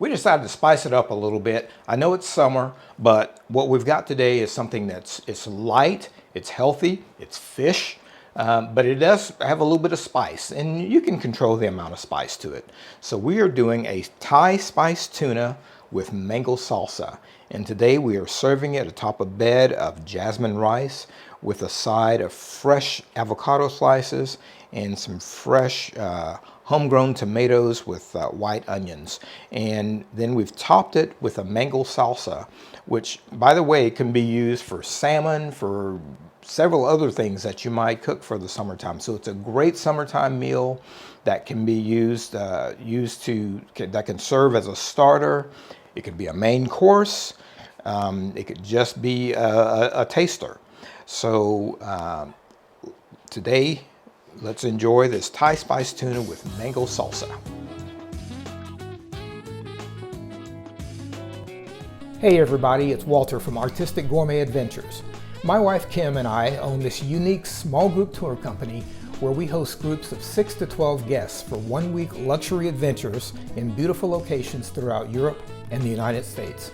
We decided to spice it up a little bit. I know it's summer, but what we've got today is something it's light, it's healthy, it's fish, but it does have a little bit of spice, and you can control the amount of spice to it. So we are doing a Thai spiced tuna with mango salsa. And today we are serving it atop a bed of jasmine rice with a side of fresh avocado slices and some fresh homegrown tomatoes with white onions. And then we've topped it with a mango salsa, which, by the way, can be used for salmon, for several other things that you might cook for the summertime. So it's a great summertime meal that can be used, that can serve as a starter. It could be a main course. It could just be a taster. So today, let's enjoy this Thai spiced tuna with mango salsa. Hey everybody, it's Walter from Artistic Gourmet Adventures. My wife Kim and I own this unique small group tour company where we host groups of 6 to 12 guests for 1 week luxury adventures in beautiful locations throughout Europe and the United States.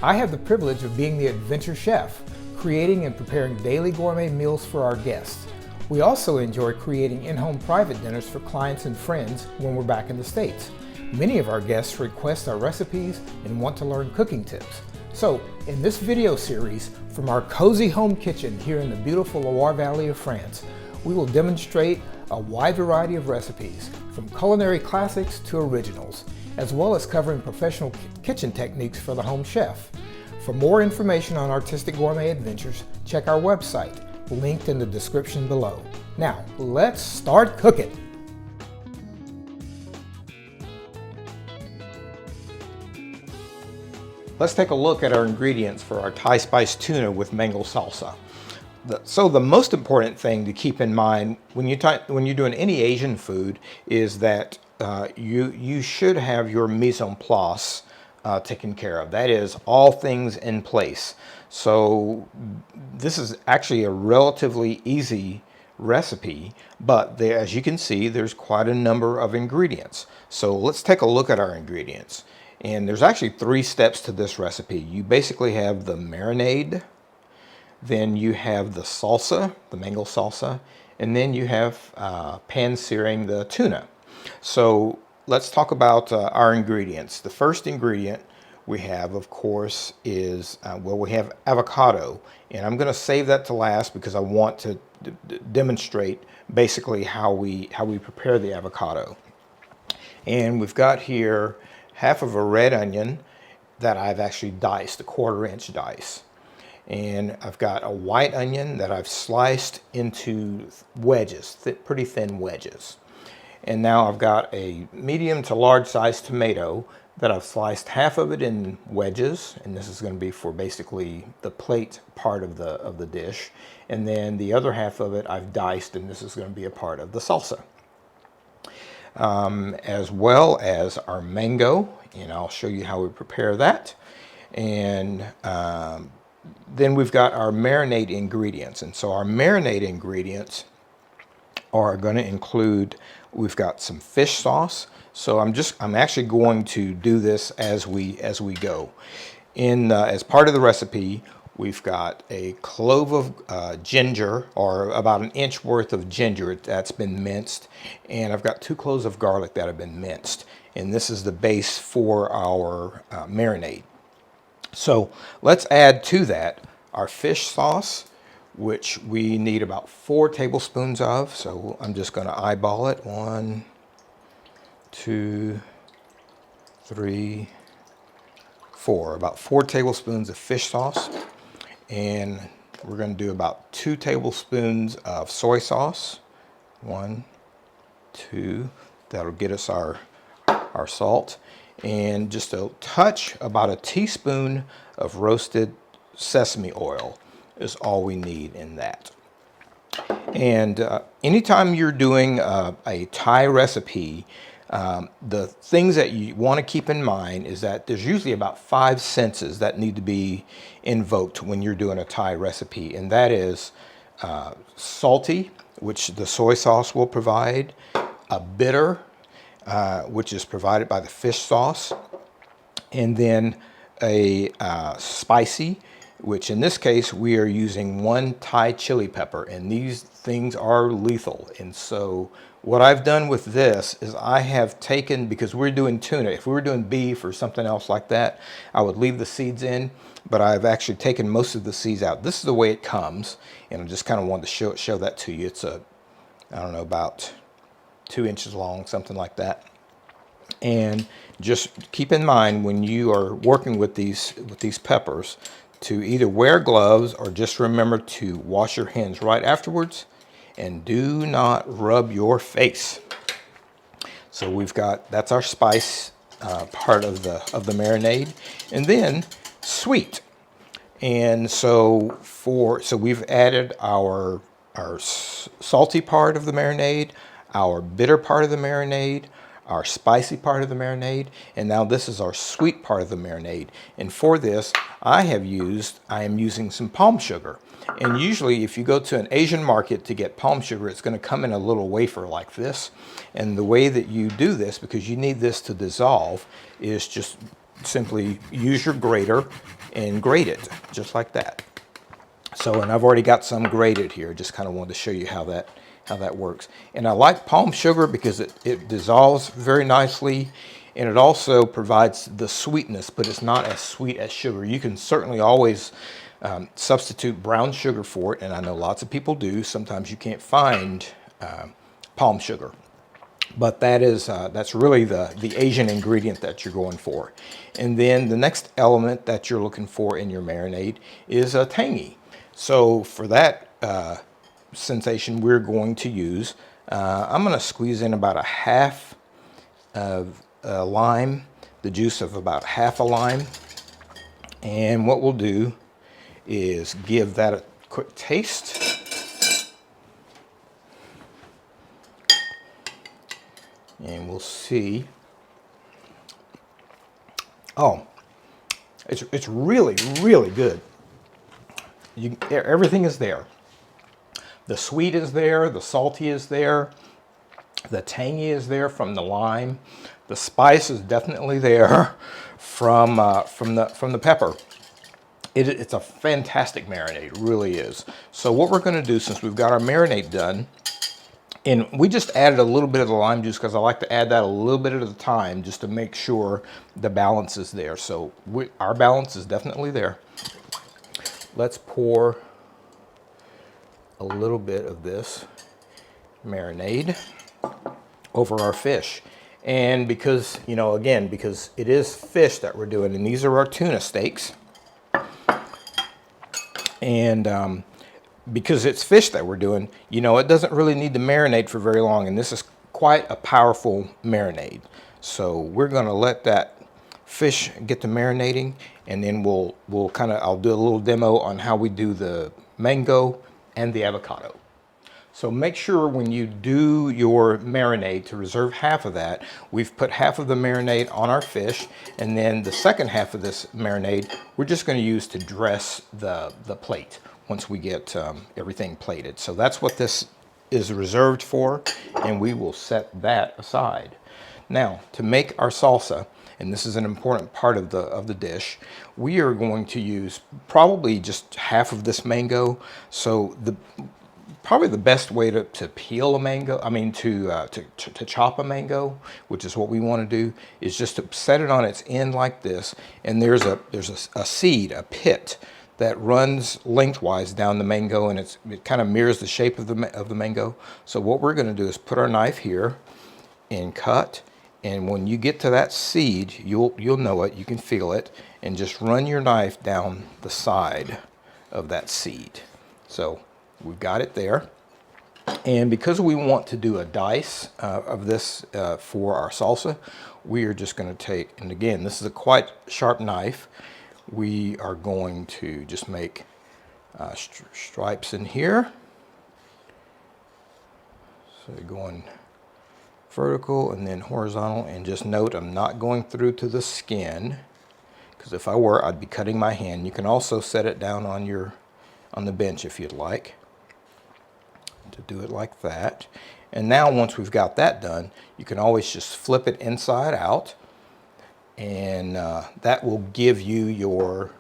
I have the privilege of being the adventure chef, creating and preparing daily gourmet meals for our guests. We also enjoy creating in-home private dinners for clients and friends when we're back in the States. Many of our guests request our recipes and want to learn cooking tips. So, in this video series, from our cozy home kitchen here in the beautiful Loire Valley of France, we will demonstrate a wide variety of recipes, from culinary classics to originals, as well as covering professional kitchen techniques for the home chef. For more information on Artistic Gourmet Adventures, check our website, linked in the description below. Now, let's start cooking. Let's take a look at our ingredients for our Thai spiced tuna with mango salsa. So the most important thing to keep in mind when you're doing any Asian food is that you should have your mise en place taken care of. That is, all things in place. So this is actually a relatively easy recipe, but as you can see, there's quite a number of ingredients. So let's take a look at our ingredients. And there's actually 3 steps to this recipe. You basically have the marinade, then you have the salsa, the mango salsa, and then you have pan-searing the tuna. So let's talk about our ingredients. The first ingredient we have, of course, is, we have avocado. And I'm going to save that to last because I want to demonstrate basically how we prepare the avocado. And we've got here half of a red onion that I've actually diced, a 1/4 inch dice. And I've got a white onion that I've sliced into wedges, pretty thin wedges. And now I've got a medium to large sized tomato that I've sliced half of it in wedges, and this is going to be for basically the plate part of the dish. And then the other half of it I've diced, and this is going to be a part of the salsa. As well as our mango, and I'll show you how we prepare that. And then we've got our marinade ingredients. And so our marinade ingredients are going to include, we've got some fish sauce. So I'm actually going to do this as we go. As part of the recipe, we've got a clove of ginger, or about 1 inch worth of ginger that's been minced. And I've got 2 cloves of garlic that have been minced. And this is the base for our marinade. So let's add to that our fish sauce, which we need about 4 tablespoons of. So I'm just going to eyeball it. 1, 2, 3, 4. About 4 tablespoons of fish sauce. And we're going to do about 2 tablespoons of soy sauce. 1, 2. That'll get us our salt. And just a touch, about a teaspoon of roasted sesame oil is all we need in that. And anytime you're doing a Thai recipe, the things that you want to keep in mind is that there's usually about 5 senses that need to be invoked when you're doing a Thai recipe. And that is salty, which the soy sauce will provide, a bitter, which is provided by the fish sauce, and then a spicy, which in this case we are using 1 Thai chili pepper, and these things are lethal. And so what I've done with this is I have taken, because we're doing tuna, if we were doing beef or something else like that, I would leave the seeds in, but I've actually taken most of the seeds out. This is the way it comes, and I just kind of wanted to show that to you. It's I don't know, about 2 inches long, something like that. And just keep in mind when you are working with these peppers to either wear gloves or just remember to wash your hands right afterwards, and do not rub your face. So we've got, that's our spice part of the marinade, and then sweet. And so we've added our salty part of the marinade, our bitter part of the marinade, our spicy part of the marinade, and now this is our sweet part of the marinade. And for this, I am using some palm sugar. And usually if you go to an Asian market to get palm sugar, it's going to come in a little wafer like this. And the way that you do this, because you need this to dissolve, is just simply use your grater and grate it just like that. So, and I've already got some grated here. Just kind of wanted to show you how that works. And I like palm sugar because it dissolves very nicely, and it also provides the sweetness, but it's not as sweet as sugar. You can certainly always substitute brown sugar for it, and I know lots of people do. Sometimes you can't find palm sugar, but that's really the Asian ingredient that you're going for. And then the next element that you're looking for in your marinade is tangy. So for that sensation, we're going to use, I'm going to squeeze in about a half of a lime, the juice of about half a lime. And what we'll do is give that a quick taste. And we'll see. Oh, it's really, really good. Everything is there. The sweet is there, the salty is there, the tangy is there from the lime, the spice is definitely there from the pepper. It's a fantastic marinade, it really is. So what we're going to do, since we've got our marinade done, and we just added a little bit of the lime juice because I like to add that a little bit at a time just to make sure the balance is there. So our balance is definitely there. Let's pour a little bit of this marinade over our fish. And because, again, because it is fish that we're doing, and these are our tuna steaks, and because it's fish that we're doing, it doesn't really need to marinate for very long, and this is quite a powerful marinade. So we're going to let that fish get to marinating, and then I'll do a little demo on how we do the mango and the avocado. So make sure when you do your marinade to reserve half of that. We've put half of the marinade on our fish, and then the second half of this marinade we're just going to use to dress the plate once we get everything plated. So that's what this is reserved for, and we will set that aside. Now, to make our salsa, and this is an important part of the dish, we are going to use probably just half of this mango. So probably the best way to peel a mango, to chop a mango, which is what we want to do, is just to set it on its end like this, and there's a seed, a pit that runs lengthwise down the mango, and it kind of mirrors the shape of the mango. So what we're going to do is put our knife here and cut. And when you get to that seed, you'll know it, you can feel it, and just run your knife down the side of that seed. So we've got it there. And because we want to do a dice of this for our salsa, we are just going to take, and again, this is a quite sharp knife, we are going to just make stripes in here. So going vertical and then horizontal, and just note I'm not going through to the skin, because if I were, I'd be cutting my hand. You can also set it down on the bench if you'd like to do it like that. And now once we've got that done, you can always just flip it inside out, and that will give you your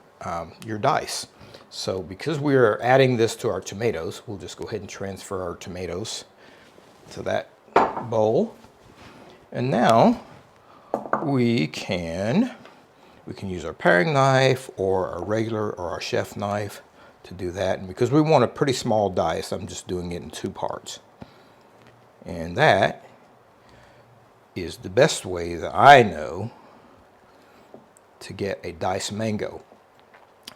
dice. So because we are adding this to our tomatoes, we'll just go ahead and transfer our tomatoes to that bowl. And now we can use our paring knife or our regular or our chef knife to do that. And because we want a pretty small dice, I'm just doing it in 2 parts. And that is the best way that I know to get a diced mango.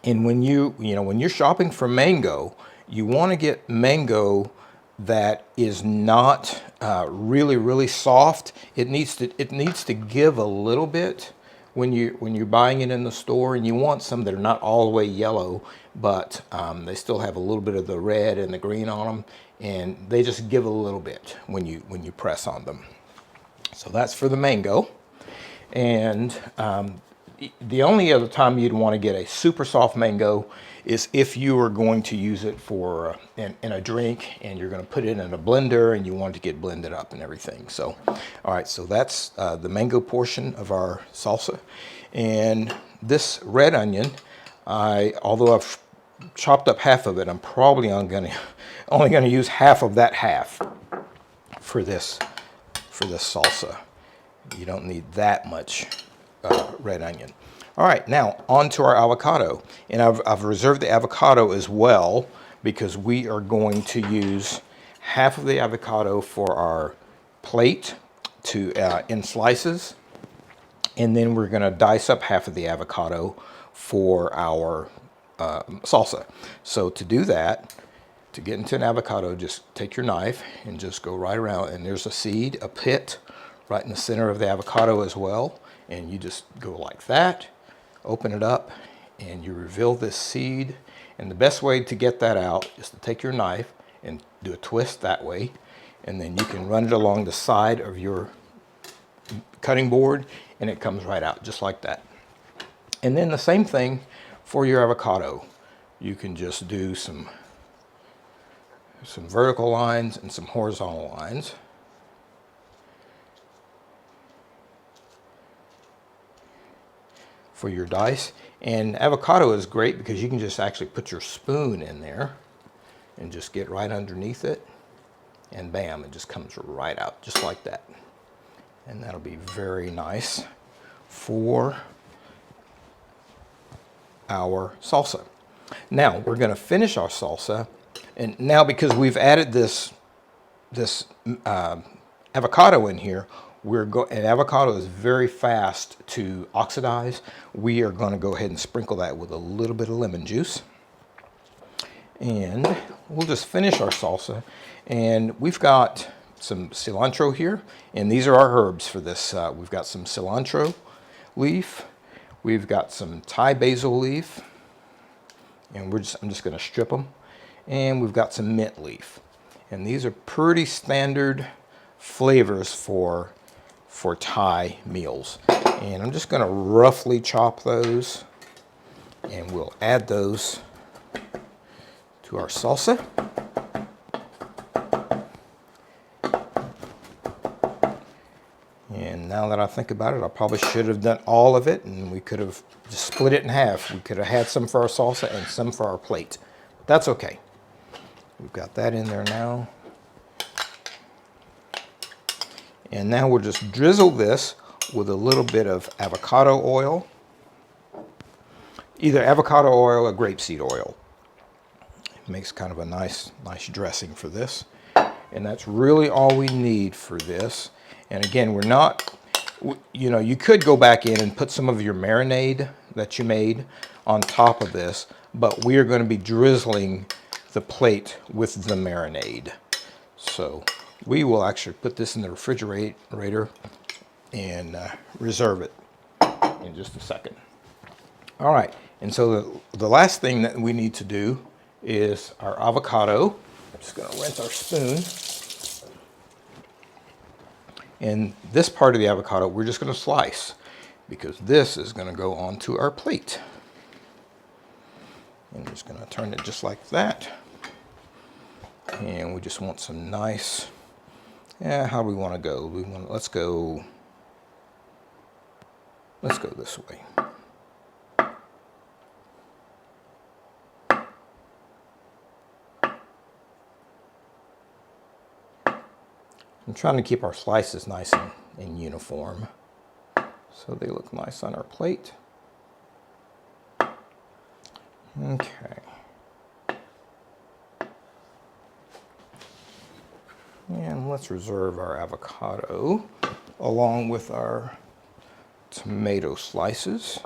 And when when you're shopping for mango, you want to get mango that is not really soft. It needs to give a little bit when you're buying it in the store, and you want some that are not all the way yellow, but they still have a little bit of the red and the green on them, and they just give a little bit when you press on them. So that's for the mango. And the only other time you'd want to get a super soft mango is if you are going to use it for in a drink, and you're going to put it in a blender and you want it to get blended up and everything. So, all right, so that's the mango portion of our salsa. And this red onion, although I've chopped up half of it, I'm probably only going to use half of that half for this salsa. You don't need that much red onion. All right, now on to our avocado. And I've reserved the avocado as well because we are going to use half of the avocado for our plate in slices. And then we're going to dice up half of the avocado for our salsa. So to do that, to get into an avocado, just take your knife and just go right around. And there's a seed, a pit, right in the center of the avocado as well. And you just go like that, open it up, and you reveal this seed. And the best way to get that out is to take your knife and do a twist that way. And then you can run it along the side of your cutting board, and it comes right out just like that. And then the same thing for your avocado. You can just do some vertical lines and some horizontal lines. For your dice. And avocado is great because you can just actually put your spoon in there and just get right underneath it, and bam, it just comes right out just like that. And that'll be very nice for our salsa. Now we're going to finish our salsa, and now because we've added this avocado in here, and avocado is very fast to oxidize. We are going to go ahead and sprinkle that with a little bit of lemon juice. And we'll just finish our salsa. And we've got some cilantro here, and these are our herbs for this. We've got some cilantro leaf. We've got some Thai basil leaf, and I'm just going to strip them. And we've got some mint leaf. And these are pretty standard flavors for Thai meals. And I'm just going to roughly chop those, and we'll add those to our salsa. And now that I think about it, I probably should have done all of it, and we could have just split it in half. We could have had some for our salsa and some for our plate. But that's okay. We've got that in there now. And now we'll just drizzle this with a little bit of avocado oil. Either avocado oil or grapeseed oil. It makes kind of a nice dressing for this. And that's really all we need for this. And again, we're not, you could go back in and put some of your marinade that you made on top of this, but we are going to be drizzling the plate with the marinade. So we will actually put this in the refrigerator and reserve it in just a second. All right, and so the last thing that we need to do is our avocado. I'm just going to rinse our spoon. And this part of the avocado, we're just going to slice because this is going to go onto our plate. And we're just going to turn it just like that. And we just want some nice, how do we want to go? Let's Let's go this way. I'm trying to keep our slices nice and uniform so they look nice on our plate. Okay. And let's reserve our avocado along with our tomato slices.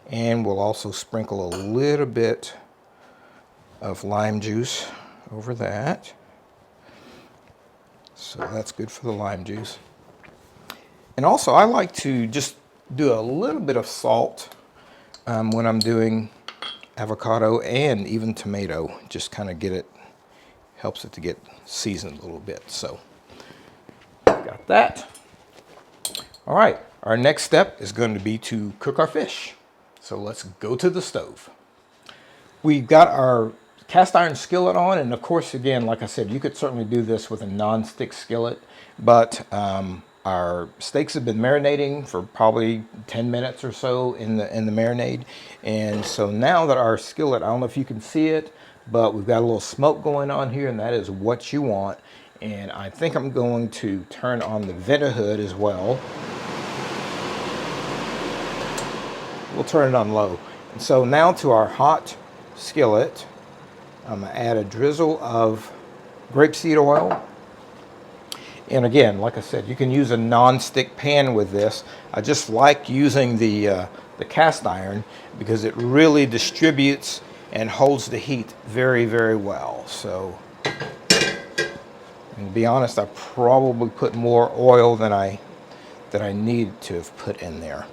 And we'll also sprinkle a little bit of lime juice over that. So that's good for the lime juice. And also I like to just do a little bit of salt when I'm doing avocado and even tomato. Just kind of helps it to get seasoned a little bit. So got that. All right, our next step is going to be to cook our fish. So let's go to the stove. We've got our cast iron skillet on, and of course, again, like I said, you could certainly do this with a non-stick skillet, but our steaks have been marinating for probably 10 minutes or so in the marinade. And so now that our skillet, I don't know if you can see it, but we've got a little smoke going on here, and that is what you want. And I think I'm going to turn on the vent hood as well. We'll turn it on low. And so now to our hot skillet, I'm gonna add a drizzle of grapeseed oil. And again, like I said, you can use a non-stick pan with this. I just like using the cast iron because it really distributes and holds the heat very, very well. So, and to be honest, I probably put more oil than I needed to have put in there.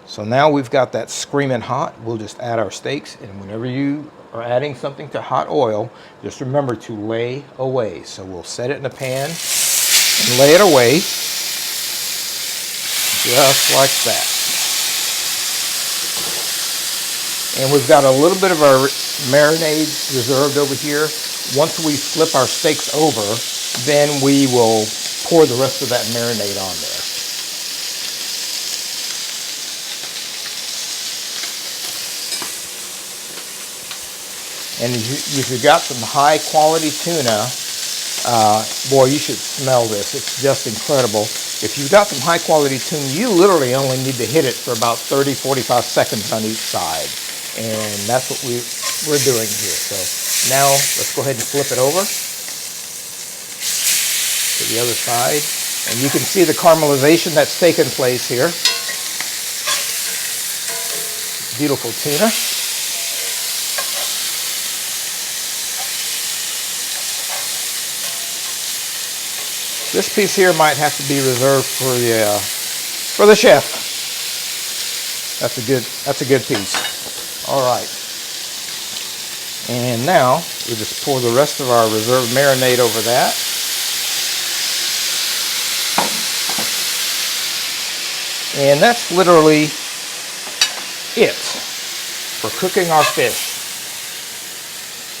So now we've got that screaming hot. We'll just add our steaks, and whenever you are adding something to hot oil, just remember to lay away. So we'll set it in a pan and lay it away, just like that. And we've got a little bit of our marinade reserved over here. Once we flip our steaks over, then we will pour the rest of that marinade on there. And if you've got some high quality tuna, boy, you should smell this. It's just incredible. If you've got some high quality tuna, you literally only need to hit it for about 30-45 seconds on each side. And that's what we're doing here. So now let's go ahead and flip it over to the other side. And you can see the caramelization that's taken place here. Beautiful tuna. This piece here might have to be reserved for the chef. That's a good piece. All right. And now we just pour the rest of our reserved marinade over that. And that's literally it for cooking our fish.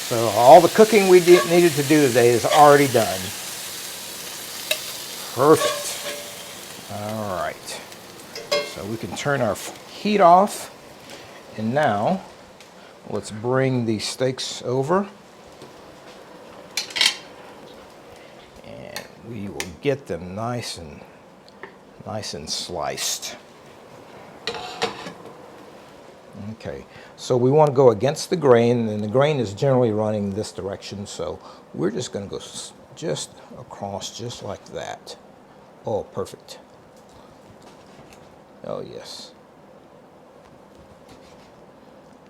So all the cooking we needed to do today is already done. Perfect. All right. So we can turn our heat off. And now let's bring the steaks over. And we will get them nice and sliced. Okay. So we want to go against the grain, and the grain is generally running this direction. So we're just going to go just across just like that. Oh, perfect. Oh, yes.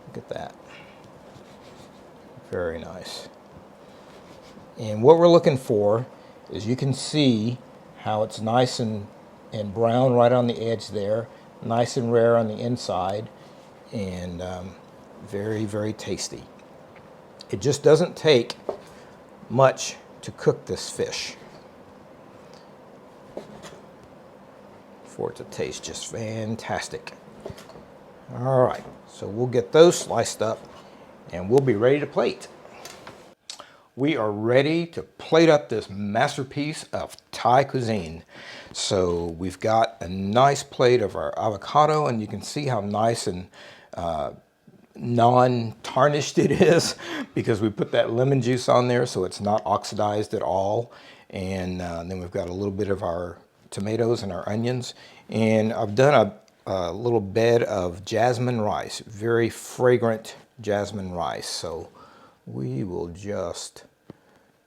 Look at that. Very nice. And what we're looking for is you can see how it's nice and brown right on the edge there, nice and rare on the inside, and very, very tasty. It just doesn't take much to cook this fish for it to taste just fantastic. All right, so we'll get those sliced up and we'll be ready to plate. We are ready to plate up this masterpiece of Thai cuisine. So we've got a nice plate of our avocado, and you can see how nice and non-tarnished it is because we put that lemon juice on there, so it's not oxidized at all. And then we've got a little bit of our tomatoes and our onions. And I've done a little bed of jasmine rice, very fragrant jasmine rice. So we will just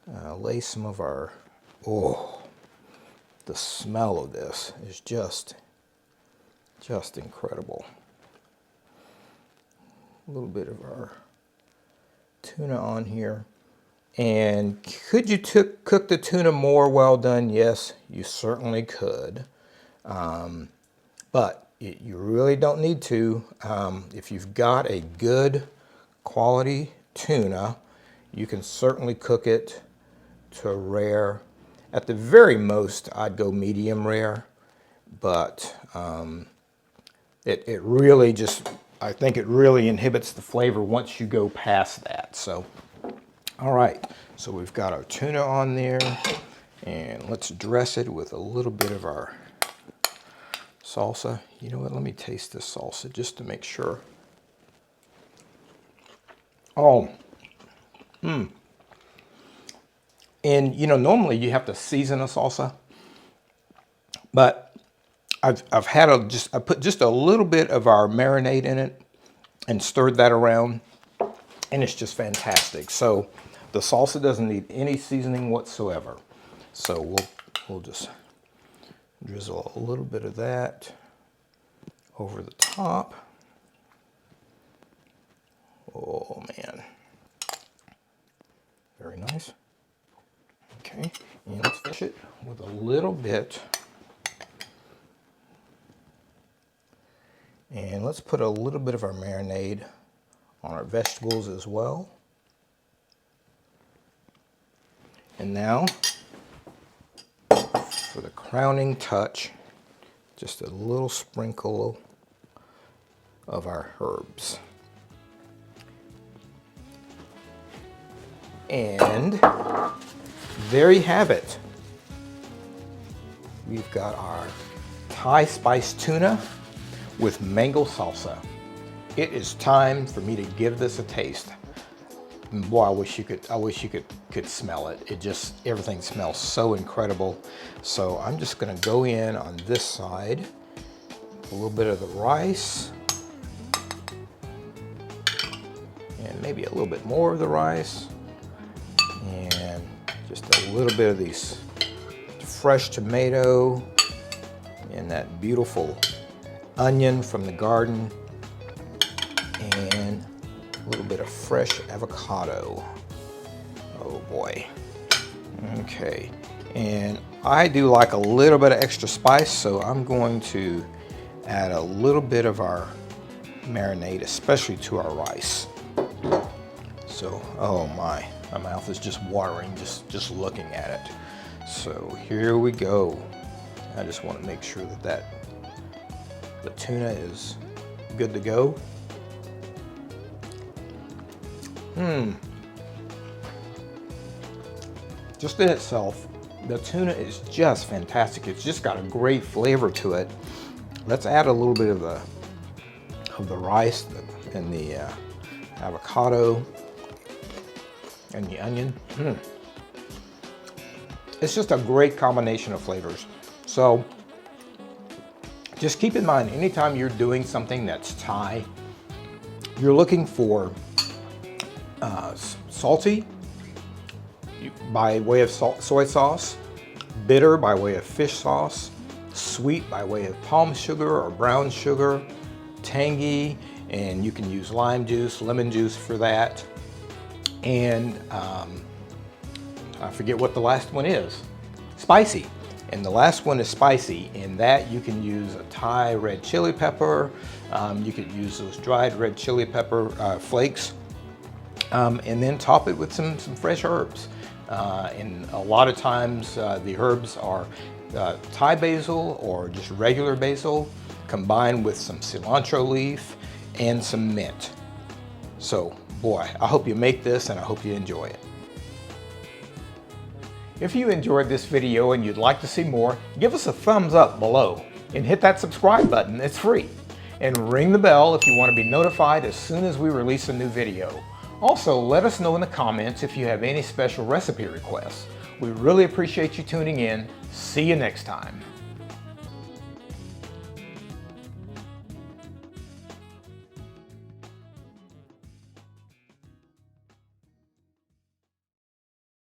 lay some of our, oh, the smell of this is just incredible. A little bit of our tuna on here. And could you cook the tuna more well done? Yes, you certainly could. But you really don't need to. If you've got a good quality tuna, you can certainly cook it to rare. At the very most, I'd go medium rare, but it really just, I think it really inhibits the flavor once you go past that. So, all right, so we've got our tuna on there, and let's dress it with a little bit of our salsa. You know what, let me taste this salsa just to make sure. Oh, And you know, normally you have to season a salsa, but I put just a little bit of our marinade in it and stirred that around, and it's just fantastic. So the salsa doesn't need any seasoning whatsoever. So we'll just drizzle a little bit of that over the top. Oh man, very nice. Okay, and let's finish it with a little bit. And let's put a little bit of our marinade on our vegetables as well. And now, for the crowning touch, just a little sprinkle of our herbs. And there you have it. We've got our Thai spiced tuna with mango salsa. It is time for me to give this a taste. Boy, I wish you could smell it. It just, everything smells so incredible. So I'm just gonna go in on this side, a little bit of the rice, and maybe a little bit more of the rice, and just a little bit of these fresh tomato and that beautiful onion from the garden, and a little bit of fresh avocado. Oh boy. Okay, and I do like a little bit of extra spice, so I'm going to add a little bit of our marinade, especially to our rice. So, oh my mouth is just watering just looking at it. So here we go. I just want to make sure that the tuna is good to go. Just in itself, the tuna is just fantastic. It's just got a great flavor to it. Let's add a little bit of the rice and the avocado and the onion. It's just a great combination of flavors. So just keep in mind, anytime you're doing something that's Thai, you're looking for salty by way of soy sauce, bitter by way of fish sauce, sweet by way of palm sugar or brown sugar, tangy, and you can use lime juice, lemon juice for that. And I forget what the last one is, spicy. And the last one is spicy. In that you can use a Thai red chili pepper. You could use those dried red chili pepper flakes, and then top it with some fresh herbs. And a lot of times the herbs are Thai basil or just regular basil combined with some cilantro leaf and some mint. So boy, I hope you make this and I hope you enjoy it. If you enjoyed this video and you'd like to see more, give us a thumbs up below and hit that subscribe button, it's free. And ring the bell if you want to be notified as soon as we release a new video. Also, let us know in the comments if you have any special recipe requests. We really appreciate you tuning in. See you next time.